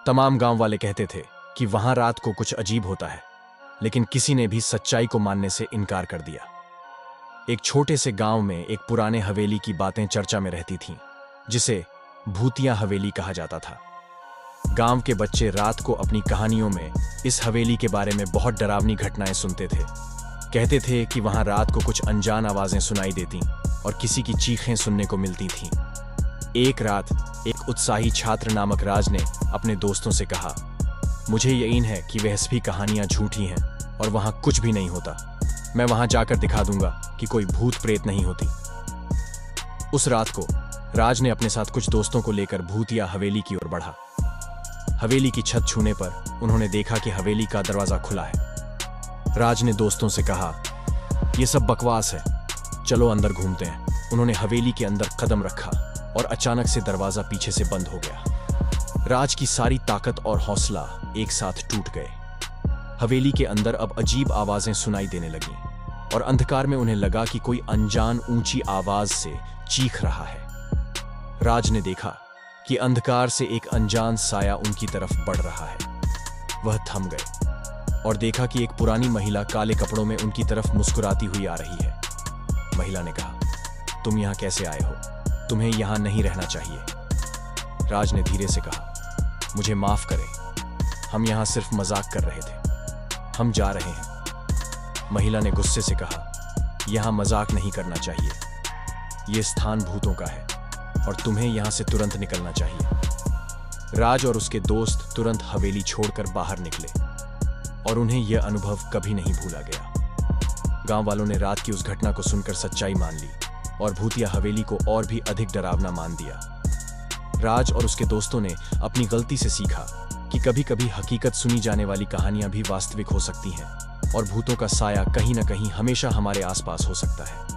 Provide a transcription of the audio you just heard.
तमाम गांव वाले कहते थे कि वहां रात को कुछ अजीब होता है, लेकिन किसी ने भी सच्चाई को मानने से इनकार कर दिया। एक छोटे से गांव में एक पुराने हवेली की बातें चर्चा में रहती थीं, जिसे भूतिया हवेली कहा जाता था। गांव के बच्चे रात को अपनी कहानियों में इस हवेली के बारे में बहुत डरावनी घटनाएं सुनते थे। कहते थे कि वहां रात को कुछ अनजान आवाजें सुनाई देती और किसी की चीखें सुनने को मिलती थीं। एक रात एक उत्साही छात्र नामक राज ने अपने दोस्तों से कहा, मुझे यकीन है कि वह सभी कहानियां झूठी हैं और वहां कुछ भी नहीं होता। मैं वहां जाकर दिखा दूंगा कि कोई भूत प्रेत नहीं होती। उस रात को राज ने अपने साथ कुछ दोस्तों को लेकर भूतिया हवेली की ओर बढ़ा। हवेली की छत छूने पर उन्होंने देखा कि हवेली का दरवाजा खुला है। राज ने दोस्तों से कहा, यह सब बकवास है, चलो अंदर घूमते हैं। उन्होंने हवेली के अंदर कदम रखा और अचानक से दरवाजा पीछे से बंद हो गया। राज की सारी ताकत और हौसला एक साथ टूट गए। हवेली के अंदर अब अजीब आवाजें सुनाई देने लगीं और अंधकार में उन्हें लगा कि कोई अनजान ऊंची आवाज से चीख रहा है। राज ने देखा कि अंधकार से एक अनजान साया उनकी तरफ बढ़ रहा है। वह थम गए और देखा कि एक पुरानी महिला काले कपड़ों में उनकी तरफ मुस्कुराती हुई आ रही है। महिला ने कहा, तुम यहां कैसे आए हो? तुम्हें यहां नहीं रहना चाहिए। राज ने धीरे से कहा, मुझे माफ करें, हम यहां सिर्फ मजाक कर रहे थे, हम जा रहे हैं। महिला ने गुस्से से कहा, यहां मजाक नहीं करना चाहिए, यह स्थान भूतों का है और तुम्हें यहां से तुरंत निकलना चाहिए। राज और उसके दोस्त तुरंत हवेली छोड़कर बाहर निकले और उन्हें यह अनुभव कभी नहीं भूला गया। गांव वालों ने रात की उस घटना को सुनकर सच्चाई मान ली और भूतिया हवेली को और भी अधिक डरावना मान दिया। राज और उसके दोस्तों ने अपनी गलती से सीखा कि कभी-कभी हकीकत सुनी जाने वाली कहानियां भी वास्तविक हो सकती हैं और भूतों का साया कहीं न कहीं हमेशा हमारे आसपास हो सकता है।